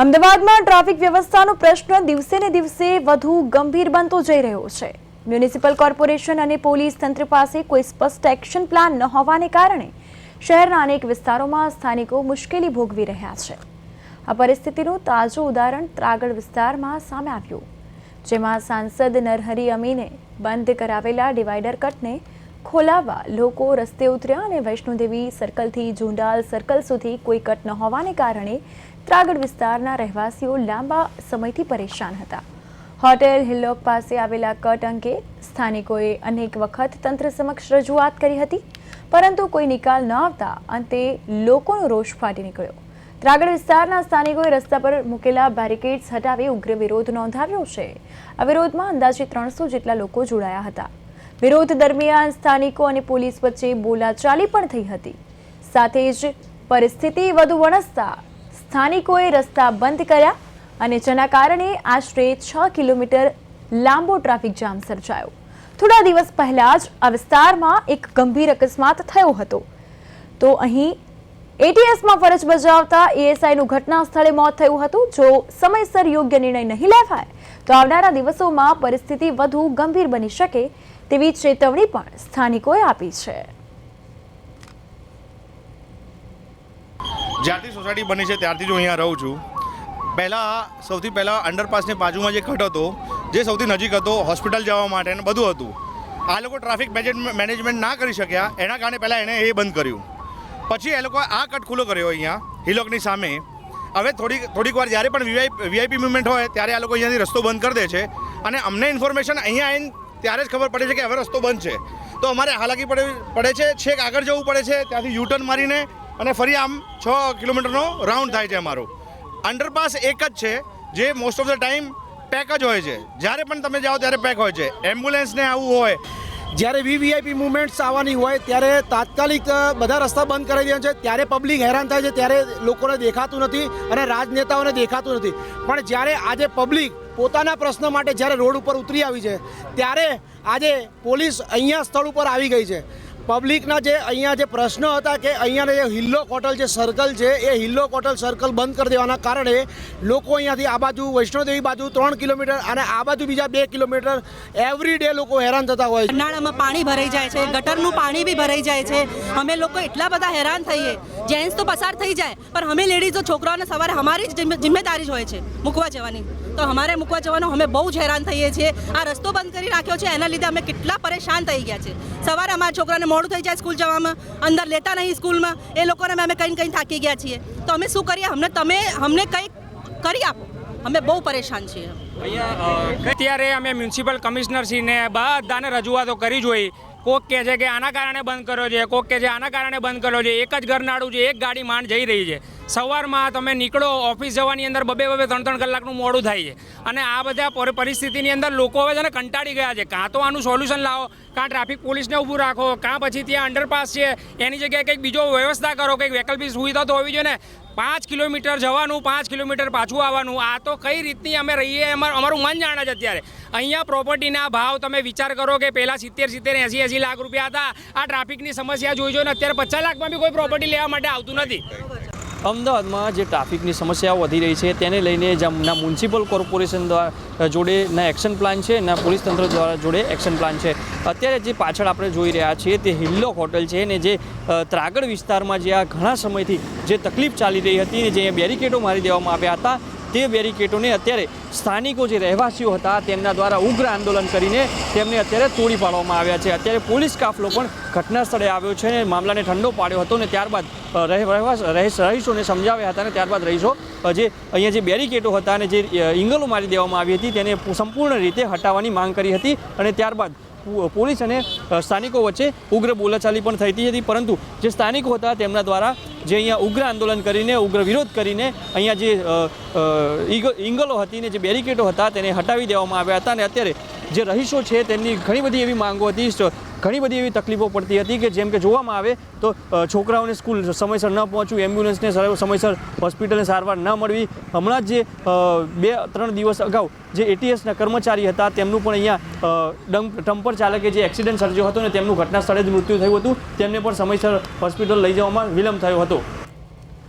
અમદાવાદમાં ટ્રાફિક વ્યવસ્થાનો પ્રશ્ન દિવસે ને દિવસે વધુ ગંભીર બનતો જઈ રહ્યો છે। મ્યુનિસિપલ કોર્પોરેશન અને પોલીસ તંત્ર પાસે કોઈ સ્પષ્ટ એક્શન પ્લાન ન હોવાને કારણે શહેરના અનેક વિસ્તારોમાં સ્થાનિકો મુશ્કેલી ભોગવી રહ્યા છે। આ પરિસ્થિતિનું તાજું ઉદાહરણ ત્રાગડ વિસ્તારમાં સામે આવ્યું, જેમાં સાંસદ નરહરી અમીને બંધ કરાવેલા ડિવાઈડર કટને ખોલાવવા લોકો રસ્તે ઉતર્યા અને વૈષ્ણોદેવી સર્કલથી ઝુંડાલ સર્કલ સુધી કોઈ કટ ન હોવાને કારણે ત્રાગડ વિસ્તારના રહેવાસીઓ લાંબા સમયથી પરેશાન હતા। હોટેલ હિલ્લોક પાસે આવેલા કટ અંગે સ્થાનિકોએ અનેક વખત તંત્ર સમક્ષ રજૂઆત કરી હતી, પરંતુ કોઈ નિકાલ ન આવતા અંતે લોકોનો રોષ ફાટી નીકળ્યો। ત્રાગડ વિસ્તારના સ્થાનિકોએ રસ્તા પર મૂકેલા બેરિકેડ્સ હટાવી ઉગ્ર વિરોધ નોંધાવ્યો છે। આ વિરોધમાં અંદાજે 300 જેટલા લોકો જોડાયા હતા। વિરોધ દરમિયાન સ્થાનિકો અને પોલીસ વચ્ચે બોલાચાલી પણ થઈ હતી। સાથે જ પરિસ્થિતિ વધુ વણસતા સ્થાનિકોએ રસ્તા બંધ કર્યા અને જેના કારણે આશરે 6 કિલોમીટર લાંબો ટ્રાફિક જામ સર્જાયો। થોડા દિવસ પહેલા જ આ વિસ્તારમાં એક ગંભીર અકસ્માત થયો હતો, તો અહીં એટીએસમાં ફરજ બજાવતા એએસઆઈનું ઘટના સ્થળે મોત થયું હતું। જો સમયસર યોગ્ય નિર્ણય નહીં લેવાય તો આવનારા દિવસોમાં પરિસ્થિતિ વધુ ગંભીર બની શકે તેવી ચેતવણી પણ સ્થાનિકોએ આપી છે। જ્યારથી સોસાયટી બની છે ત્યારથી જો અહીંયા રહું છું, સૌથી પહેલાં અંડરપાસની બાજુમાં જે કટ હતો, જે સૌથી નજીક હતો હોસ્પિટલ જવા માટે બધું હતું, આ લોકો ટ્રાફિક મેનેજમેન્ટ ના કરી શક્યા, એના કારણે પહેલાં એણે એ બંધ કર્યું। પછી એ લોકોએ આ કટ ખુલ્લો કર્યો અહીંયા હિલોકની સામે। હવે થોડીક વાર જ્યારે પણ વીઆઈપી મુવમેન્ટ હોય ત્યારે આ લોકો અહીંયાથી રસ્તો બંધ કરી દે છે અને અમને ઇન્ફોર્મેશન અહીંયા આવીને ત્યારે જ ખબર પડે છે કે હવે રસ્તો બંધ છે, તો અમારે હાલાકી પડે છે, છેક આગળ જવું પડે છે, ત્યાંથી યુટર્ન મારીને અને ફરી આમ 6 કિલોમીટરનો રાઉન્ડ થાય છે અમારો। અંડરપાસ એક જ છે જે most of the time pack જ હોય છે, જ્યારે પણ તમે જાઓ ત્યારે પેક હોય છે। એમ્બ્યુલન્સને આવવું હોય, જ્યારે વીવીઆઈપી મુવમેન્ટ્સ આવવાની હોય ત્યારે તાત્કાલિક બધા રસ્તા બંધ કરી દે છે, ત્યારે પબ્લિક હેરાન થાય છે, ત્યારે લોકોને દેખાતું નથી અને રાજનેતાઓને દેખાતું નથી। પણ જ્યારે આજે પબ્લિક પોતાના પ્રશ્ન માટે જ્યારે રોડ ઉપર ઉતરી આવી છે, ત્યારે આજે પોલીસ અહીંયા સ્થળ ઉપર આવી ગઈ છે। પબ્લિકના જે અહીંયા જે પ્રશ્નો હતા કે અહીંયાના જે હિલ્લોક હોટલ જે સર્કલ છે, એ હિલ્લોક હોટલ સર્કલ બંધ કરી દેવાના કારણે લોકો અહીંયાથી આ બાજુ વૈષ્ણોદેવી બાજુ 3 કિલોમીટર અને આ બાજુ બીજા 2 કિલોમીટર એવરી ડે લોકો હેરાન થતા હોય છે। ઉનાળામાં પાણી ભરાઈ જાય છે, ગટરનું પાણી બી ભરાઈ જાય છે, અમે લોકો એટલા બધા હેરાન થઈએ। જેન્ટ્સ તો પસાર થઈ જાય, પણ અમે લેડીઝો છોકરાઓને સવારે અમારી જ જિમ્મેદારી જ હોય છે મૂકવા જવાની, તો અમારે મૂકવા જવાનું અમે બહુ જ હેરાન થઈએ છીએ। આ રસ્તો બંધ કરી નાખ્યો છે, એના લીધે અમે કેટલા પરેશાન થઈ ગયા છે। સવારે અમારા છોકરાને મોડું થઈ જાય સ્કૂલ જવામાં, અંદર લેતા નહીં સ્કૂલમાં, એ લોકોને અમે કંઈ થાકી ગયા છીએ, તો અમે શું કરીએ? અમને કંઈક કરી આપો, અમે બહુ પરેશાન છીએ। અત્યારે અમે મ્યુનિસિપલ કમિશનરશ્રીને બધાને રજૂઆતો કરી જોઈ, કોક કહે છે કે આના કારણે બંધ કર્યો છે, કોક કહે છે આના કારણે બંધ કર્યો છે, એક જ ઘરનાળું છે, એક ગાડી માંડ જઈ રહી છે, સવારમાં તમે નીકળો ઓફિસ જવાની અંદર 2-3 કલાકનું મોડું થાય છે, અને આ બધા પરિસ્થિતિની અંદર લોકો હવે છે ને કંટાળી ગયા છે। કાં તો આનું સોલ્યુશન લાવો, કાં ટ્રાફિક પોલીસને ઊભું રાખો, કાં પછી ત્યાં અંડરપાસ છે એની જગ્યાએ કંઈક બીજો વ્યવસ્થા કરો, કંઈક વૈકલ્પિક સુવિધા તો હોવી જોઈએ ને। 5 કિલોમીટર જવાનું, 5 કિલોમીટર પાછું આવવાનું, આ તો કઈ રીતની અમે રહીએ, અમારું મન જાણે છે। અત્યારે અહીંયા પ્રોપર્ટીના ભાવ તમે વિચાર કરો કે પહેલાં 70, 80 લાખ રૂપિયા હતા। આ ટ્રાફિકની સમસ્યા જોઈ જોઈને અત્યારે 50 લાખમાં બી કોઈ પ્રોપર્ટી લેવા માટે આવતું નથી। અમદાવાદમાં જે ટ્રાફિકની સમસ્યાઓ વધી રહી છે તેને લઈને ના મ્યુનિસિપલ કોર્પોરેશન જોડે ના એક્શન પ્લાન છે, ના પોલીસ તંત્ર દ્વારા જોડે એક્શન પ્લાન છે। અત્યારે જે પાછળ આપણે જોઈ રહ્યા છીએ તે હિલ્લોક હોટલ છે ને, જે ત્રાગડ વિસ્તારમાં જે આ ઘણા સમયથી જે તકલીફ ચાલી રહી હતી ને, જે અહીંયા બેરિકેડો મારી દેવામાં આવ્યા હતા, તે બેરિકેડોને અત્યારે સ્થાનિકો જે રહેવાસીઓ હતા તેમના દ્વારા ઉગ્ર આંદોલન કરીને તેમને અત્યારે તોડી પાડવામાં આવ્યા છે। અત્યારે પોલીસ કાફલો પણ ઘટના સ્થળે આવ્યો છે અને મામલાને ઠંડો પાડ્યો હતો ને ત્યારબાદ રહીશોને સમજાવ્યા હતા, અને ત્યારબાદ રહીશો જે અહીંયા જે બેરિકેડો હતા અને જે ઇંગલો મારી દેવામાં આવી હતી તેને સંપૂર્ણ રીતે હટાવવાની માંગ કરી હતી, અને ત્યારબાદ પોલીસ અને સ્થાનિકો વચ્ચે ઉગ્ર બોલાચાલી પણ થઈ હતી, પરંતુ જે સ્થાનિકો હતા તેમના દ્વારા જે અહીંયા ઉગ્ર આંદોલન કરીને, ઉગ્ર વિરોધ કરીને અહીંયા જે ઇંગલો હતી ને જે બેરિકેડો હતા તેને હટાવી દેવામાં આવ્યા હતા, અને અત્યારે જે રહીશો છે તેમની ઘણી બધી એવી માંગો હતી, ઘણી બધી એવી તકલીફો પડતી હતી કે જેમ કે જોવામાં આવે તો છોકરાઓને સ્કૂલ સમયસર ન પહોંચવું, એમ્બ્યુલન્સને સમયસર હોસ્પિટલને સારવાર ન મળવી। હમણાં જ જે 2-3 દિવસ અગાઉ જે એટીએસના કર્મચારી હતા તેમનું પણ અહીંયા ડમ્પર ચાલકે જે એક્સિડન્ટ સર્જ્યો હતો ને તેમનું ઘટના સ્થળે જ મૃત્યુ થયું હતું, તેમને પણ સમયસર હોસ્પિટલ લઈ જવામાં વિલંબ થયો હતો।